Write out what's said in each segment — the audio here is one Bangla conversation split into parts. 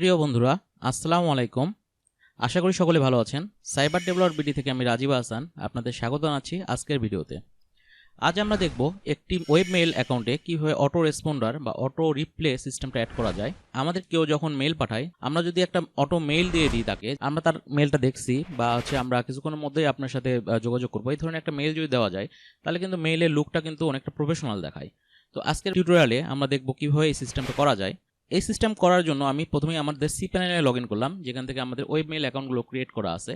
প্রিয় বন্ধুরা, আসসালামু আলাইকুম। আশা করি সকলে ভালো আছেন। সাইবার ডেভেলপার বিডি থেকে আমি রাজীব হাসান আপনাদের স্বাগত জানাচ্ছি আজকের ভিডিওতে। আজ আমরা দেখব একটি ওয়েব মেইল অ্যাকাউন্টে কিভাবে অটো রেসপন্ডার বা অটো রিপ্লে সিস্টেমটা অ্যাড করা যায়। আমাদের কেউ যখন মেইল পাঠায়, আমরা যদি একটা অটো মেইল দিয়ে দিই তাকে, আমরা তার মেইলটা দেখছি বা আমরা কিছুক্ষণের মধ্যেই আপনার সাথে যোগাযোগ করবো, এই ধরনের একটা মেইল যদি দেওয়া যায় তাহলে কিন্তু মেইলের লুকটা কিন্তু অনেকটা প্রফেশনাল দেখায়। তো আজকের টিউটোরিয়ালে আমরা দেখব কিভাবে এই সিস্টেমটা করা যায়। এই সিস্টেম করার জন্য আমি প্রথমেই আমাদের সি প্যানেলে লগ ইন করলাম, যেখান থেকে আমাদের ওয়েব মেইল অ্যাকাউন্টগুলো ক্রিয়েট করা আছে।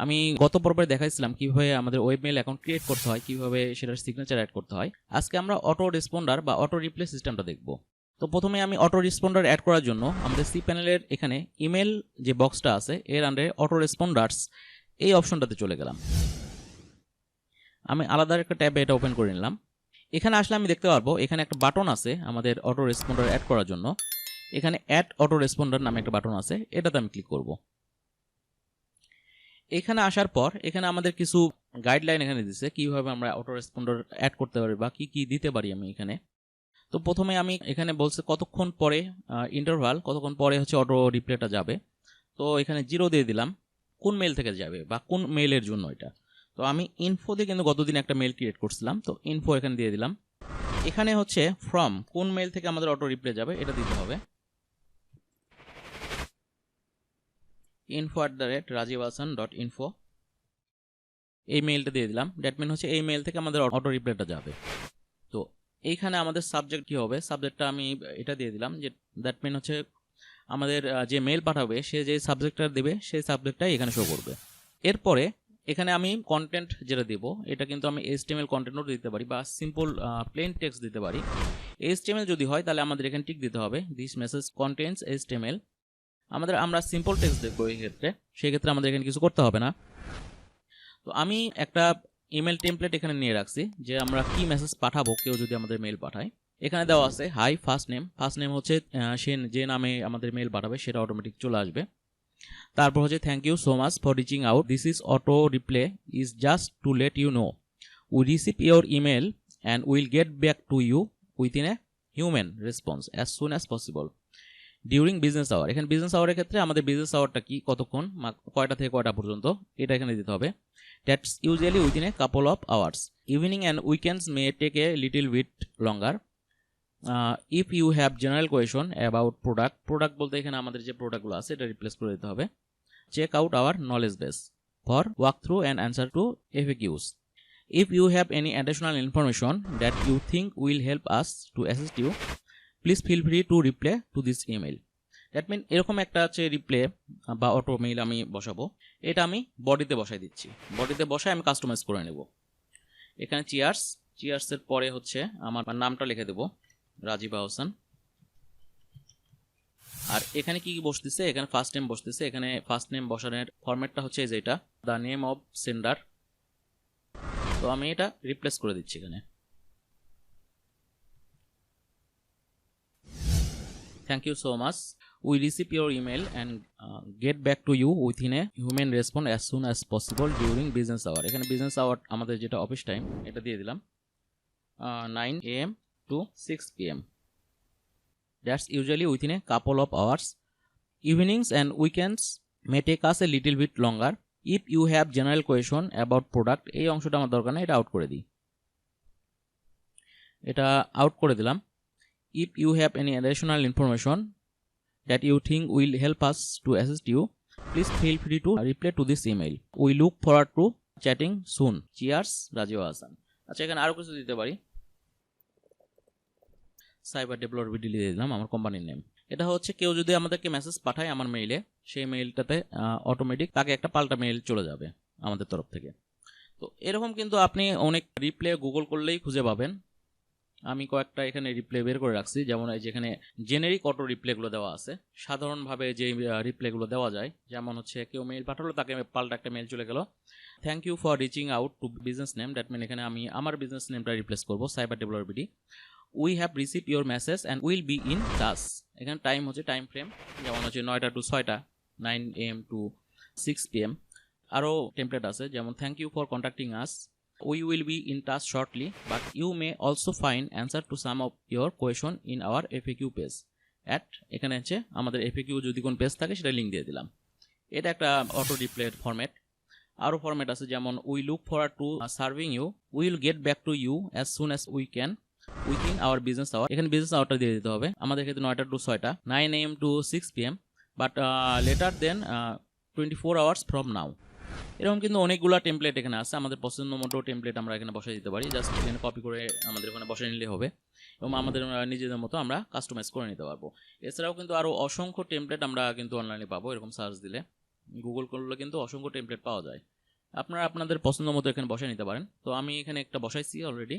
আমি গত পর্বে দেখাইছিলাম কিভাবে আমাদের ওয়েব মেইল অ্যাকাউন্ট ক্রিয়েট করতে হয়, কিভাবে সেটার সিগনেচার অ্যাড করতে হয়। আজকে আমরা অটো রেসপন্ডার বা অটো রিপ্লে সিস্টেমটা দেখব। তো প্রথমে আমি অটো রেসপন্ডার অ্যাড করার জন্য আমাদের সি প্যানেলের এখানে ইমেল যে বক্সটা আছে এর আন্ডারে অটো রেসপন্ডার্স এই অপশনটাতে চলে গেলাম। আমি আলাদা একটা ট্যাবে এটা ওপেন করে নিলাম। এখানে আসলে আমি দেখতে পারবো এখানে একটা বাটন আছে আমাদের অটো রেসপন্ডার অ্যাড করার জন্য। এখানে অ্যাড অটো রেসপন্ডার নামে একটা বাটন আছে, এটাতে আমি ক্লিক করব। এখানে আসার পর এখানে আমাদের কিছু গাইডলাইন এখানে দিচ্ছে কিভাবে আমরা অটো রেসপন্ডার অ্যাড করতে পারি বা কি কি দিতে পারি আমি এখানে। তো প্রথমে আমি এখানে বলছে কতক্ষণ পরে ইন্টারভাল, কতক্ষণ পরে অটো রিপ্লেটা যাবে। তো এখানে 0 দিয়ে দিলাম, কোন মেল থেকে যাবে বা কোন মেইলের জন্য এটা। তো আমি ইনফো দিয়ে কিন্তু গতদিন একটা মেল ক্রিয়েট করছিলাম, তো ইনফো এখানে দিয়ে দিলাম। এখানে ফ্রম, কোন মেল থেকে আমাদের অটো রিপ্লে যাবে এটা দিতে হবে। info@rajivhasan.info এই মেইলটা দিয়ে দিলাম। দ্যাট মিন এই মেইল থেকে আমাদের অটো রিপ্লাইটা যাবে। তো এইখানে আমাদের সাবজেক্ট কি হবে, সাবজেক্টটা আমি এটা দিয়ে দিলাম যে দ্যাট মিন আমাদের যে মেইল পাঠাবে সে যে সাবজেক্টটা দেবে সেই সাবজেক্টটাই এখানে শো করবে। এরপরে এখানে আমি কন্টেন্ট যেটা দেব এটা কিন্তু আমি HTML কন্টেন্টও দিতে পারি বা সিম্পল প্লেন টেক্সট দিতে পারি। HTML যদি হয় তাহলে আমাদের এখানে টিক দিতে হবে, দিস মেসেজ কন্টেন্টস HTML। আমরা সিম্পল টেক্সট দেখবো এই ক্ষেত্রে, সেই ক্ষেত্রে আমাদের এখানে কিছু করতে হবে না। তো আমি একটা ইমেল টেমপ্লেট এখানে নিয়ে রাখছি যে আমরা কি মেসেজ পাঠাবো কেউ যদি আমাদের মেইল পাঠায়। এখানে দেওয়া আছে hi first name. First name সে যে নামে আমাদের মেইল পাঠাবে সেটা অটোমেটিক চলে আসবে। তারপর thank you so much for reaching out, this is auto reply is just to let you know we receive your email and will get back to you within a human response as soon as possible during business hour. এখানে বিজনেস আওয়ারের ক্ষেত্রে আমাদের বিজনেস আওয়ারটা কি, কতক্ষণ, কয়টা থেকে কয়টা পর্যন্ত, এটা এখানে দিতে হবে। That's usually within a couple of hours. Evening and weekends may take a little bit longer. If you have general question about product বলতে এখানে আমাদের যে প্রোডাক্টগুলো আছে এটা রিপ্লেস করে দিতে হবে। Check out our knowledge base for walk through and answer to FAQs. If you have any additional information that you think will help us to assist you, please feel free to reply to this email. That mean এরকম একটা রিপ্লে বা অটো মেইল আমি বসাবো, এটা আমি বডিতে বসাই দিচ্ছি। বডিতে বসায় আমি কাস্টমাইজ করে নেব। এখানে চিয়ার্সের পরে আমার নামটা লিখে দেব রাজীব হাসান। আর এখানে কি বসতেছে, এখানে ফার্স্ট নেম বসতেছে। এখানে ফার্স্ট নেম বসানোর ফরম্যাটটা যেটা দ্য নেম অফ সেন্ডার। তো আমি এটা রিপ্লেস করে দিচ্ছি এখানে। Thank you so much. We receive your email and get back to you within a human response as soon as possible during business hour. এখানে business hour আমাদের যেটা অফিস টাইম এটা দিয়ে দিলাম 9 AM to 6 PM. That's usually within a couple of hours. Evenings and weekends may take us a little bit longer. If you have general question about product, এই অংশটা আমার দরকার না, এটা আউট করে দিই। এটা আউট করে দিলাম। If you have any additional information that you think will help us to assist you, please feel free to reply to this email. We look forward to chatting soon. Cheers, Rajiv Hasan. আচ্ছা, এখানে আরো কিছু দিতে পারি। সাইবার ডেভেলপার বিডি দিয়ে দিলাম আমার কোম্পানির নেম। এটা কেউ যদি আমাদেরকে মেসেজ পাঠায় আমার মেইলে, সেই মেইলটাতে অটোমেটিক তাকে একটা পাল্টা মেইল চলে যাবে আমাদের তরফ থেকে। তো এরকম কিন্তু আপনি অনেক রিপ্লে গুগল করলেই খুঁজে পাবেন। আমি কয়েকটা এখানে রিপ্লে বের করে রাখছি, যেমন এই যেখানে জেনেরিক অটো রিপ্লেগুলো দেওয়া আছে। সাধারণভাবে যে রিপ্লেগুলো দেওয়া যায়, যেমন কেউ মেইল পাঠালো তাকে পাল্টা একটা মেইল চলে গেল, thank you for reaching out to business name. That mean এখানে আমি আমার বিজনেস নেমটা রিপ্লেস করবো cyber developer BD. We have receive your message and will be in touch. এখানে টাইম টাইম ফ্রেম, যেমন 9টা to 6টা, 9 AM to 6 PM। আরও টেমপ্লেট আছে, যেমন thank you for contacting us, we will be in touch shortly, but you may also find answer to some of your question in our FAQ page add, এখানে হচ্ছে আমাদের এফএকিউ যদি কোন পেজ থাকে সেটা লিঙ্ক দিয়ে দিলাম। এটা একটা অটো রিপ্লের ফরম্যাট। আরও ফরম্যাট আছে, যেমন we look forward to serving you, will get back to you as soon as we can within our business hour. এখানে বিজনেস আওয়ারটা দিয়ে দিতে হবে, আমাদের ক্ষেত্রে 9টা টু 6টা, 9 AM to 6 PM, but later then 24 hours from now. এরকম কিন্তু অনেকগুলো টেমপ্লেট এখানে আছে, আমাদের পছন্দ মতো টেমপ্লেট আমরা এখানে বসাই দিতে পারি। জাস্ট এখানে কপি করে আমাদের ওখানে বসাই নিলে হবে এবং আমাদের নিজেদের মতো আমরা কাস্টমাইজ করে নিতে পারবো। এছাড়াও কিন্তু আরও অসংখ্য টেমপ্লেট আমরা কিন্তু অনলাইনে পাবো, এরকম সার্চ দিলে গুগল করলে কিন্তু অসংখ্য টেমপ্লেট পাওয়া যায়। আপনারা আপনাদের পছন্দ মতো এখানে বসাই নিতে পারেন। তো আমি এখানে একটা বসাইছি অলরেডি।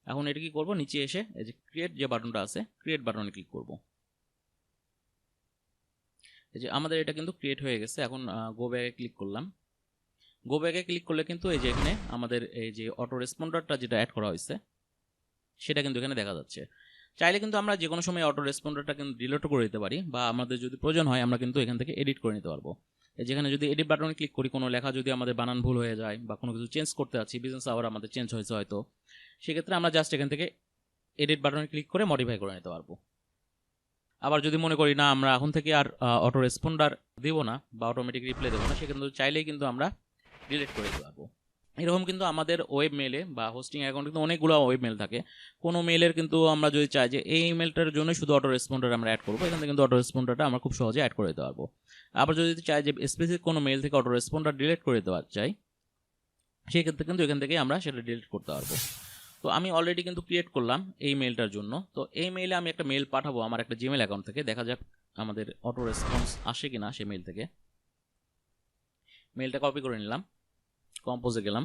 এখন এটা কি করবো, নিচে এসে এই যে ক্রিয়েট যে বাটনটা আছে, ক্রিয়েট বাটনে ক্লিক করব। এই যে আমাদের এটা কিন্তু ক্রিয়েট হয়ে গেছে। এখন গো ব্যাকে ক্লিক করলাম। গো ব্যাকে ক্লিক করলে কিন্তু এই যে এখানে আমাদের এই যে অটো রেসপন্ডারটা যেটা অ্যাড করা হয়েছে সেটা কিন্তু এখানে দেখা যাচ্ছে। চাইলে কিন্তু আমরা যে কোনো সময় অটো রেসপন্ডারটা কিন্তু ডিলিট করে দিতে পারি, বা আমাদের যদি প্রয়োজন হয় আমরা কিন্তু এখান থেকে এডিট করে নিতে পারবো। যেখানে যদি এডিট বাটনে ক্লিক করি, কোনো লেখা যদি আমাদের বানান ভুল হয়ে যায় বা কোনো কিছু চেঞ্জ করতে আছি, বিজনেস আওয়ার আমাদের চেঞ্জ হয়েছে হয়তো, সেক্ষেত্রে আমরা জাস্ট এখান থেকে এডিট বাটনে ক্লিক করে মডিফাই করে নিতে পারবো। আবার যদি মনে করি না আমরা এখন থেকে আর অটো রেসপন্ডার দেবো না বা অটোমেটিক রিপ্লাই দেবো না, সেক্ষেত্রে চাইলেই কিন্তু আমরা ডিলিট করে দিতে পারবো। এরকম কিন্তু আমাদের ওয়েব মেলে বা হোস্টিং অ্যাকাউন্টে কিন্তু অনেকগুলো ওয়েব মেল থাকে। কোনো মেলের কিন্তু আমরা যদি চাই যে এই ইমেলটার জন্য শুধু অটো রেসপন্ডার আমরা অ্যাড করবো, এখান থেকে কিন্তু অটো রেসপন্ডারটা আমরা খুব সহজে অ্যাড করে দিতে পারবো। আবার যদি চাই যে স্পেসিফিক কোনো মেল থেকে অটো রেসপন্ডার ডিলিট করে দিতে চাই, সেক্ষেত্রে কিন্তু এখান থেকে আমরা সেটা ডিলিট করতে পারবো। তো আমি অলরেডি কিন্তু ক্রিয়েট করলাম এই মেলটার জন্য। তো এই মেইলে আমি একটা মেল পাঠাবো আমার একটা জিমেল অ্যাকাউন্ট থেকে, দেখা যাক আমাদের অটো রেসপন্স আসে কিনা সেই মেল থেকে। মেলটা কপি করে নিলাম, কম্পোজে গেলাম,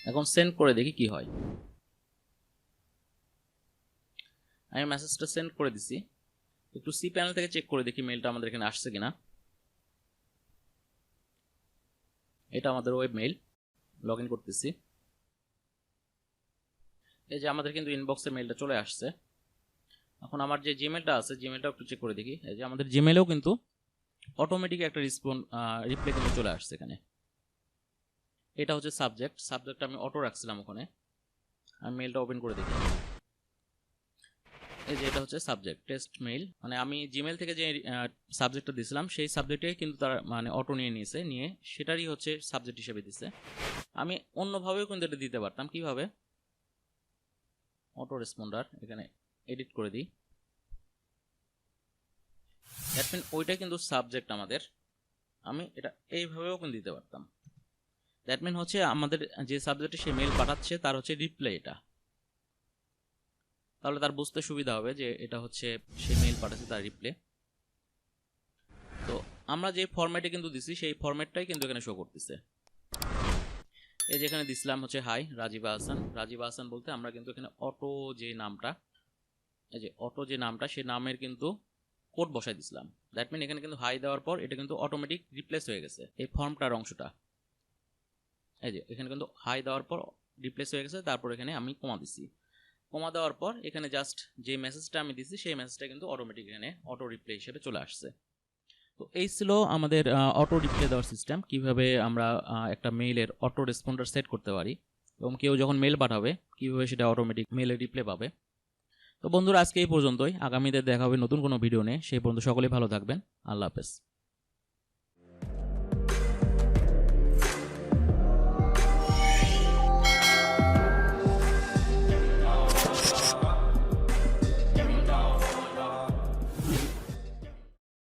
এখন সেন্ড করে দেখি কি হয়। আমি মেসেজটা সেন্ড করে দিছি, একটু সি প্যানেল থেকে চেক করে দেখি মেলটা আমাদের এখানে আসছে কিনা। এটা আমাদের ওয়েব মেইল, লগ ইন করতেছি। এই যে আমাদের কিন্তু ইনবক্সে মেলটা চলে আসছে। এখন আমার যে জিমেলটা আছে, জিমেলটা একটু চেক করে দেখি। এই যে আমাদের জিমেলেও কিন্তু অটোমেটিক একটা রিপ্লাই কিন্তু চলে আসছে এখানে। এটা হচ্ছে সাবজেক্ট আমি অটো রাখছিলাম ওখানে। আমি মেলটা ওপেন করে দেখি। এই যে এটা হচ্ছে সাবজেক্ট টেস্ট মেইল, মানে আমি জিমেল থেকে যে সাবজেক্টটা দিয়েছিলাম সেই সাবজেক্টে কিন্তু তারা মানে অটো নিয়ে সেটারই হচ্ছে সাবজেক্ট হিসেবে দিছে। আমি অন্যভাবেও কিন্তু এটা দিতে পারতাম। কিভাবে? অটো রেসপন্ডার এখানে এডিট করে দিই, দ্যাট মিন ওইটা কিন্তু সাবজেক্ট আমাদের, আমি এটা এইভাবেও কিন্তু দিতে পারতাম। দ্যাট মিন হচ্ছে আমাদের যে সাবজেক্টে সে মেল পাঠাচ্ছে তার হচ্ছে রিপ্লাই এটা, তাহলে তার বুঝতে সুবিধা হবে যে এটা হচ্ছে সে মেইল পাঠাচ্ছে তার রিপ্লাই। তো আমরা যে ফরম্যাটে কিন্তু দিছি সেই ফরম্যাটটাই কিন্তু এখানে শো করতেছে। এই যে এখানে দিছিলাম হচ্ছে হাই রাজীব আহসান বলতে আমরা কিন্তু এখানে অটো যে নামটা, এই যে অটো যে নামটা সেই নামের কিন্তু কোড বসাই দিছিলাম। দ্যাট মিন এখানে কিন্তু হাই দেওয়ার পর এটা কিন্তু অটোমেটিক রিপ্লেস হয়ে গেছে এই ফর্মটার অংশটা। এই যে এখানে কিন্তু হাই দেওয়ার পর রিপ্লেস হয়ে গেছে, তারপর এখানে আমি কমা দিছি। কমা দেওয়ার পর এখানে জাস্ট যে মেসেজটা আমি দিছি সেই মেসেজটা কিন্তু অটোমেটিক এখানে অটো রিপ্লে হিসেবে চলে আসছে। তো এই ছিল আমাদের অটো রিপ্লে দেওয়ার সিস্টেম, কিভাবে আমরা একটা মেইলের অটো রেসপন্ডার সেট করতে পারি এবং কেউ যখন মেল পাঠাবে কিভাবে সেটা অটোমেটিক মেলের রিপ্লে পাবে। তো বন্ধুরা আজকে এই পর্যন্তই, আগামীতে দেখা হবে নতুন কোনো ভিডিও নিয়ে। সেই পর্যন্ত সকলেই ভালো থাকবেন। আল্লাহ হাফেজ।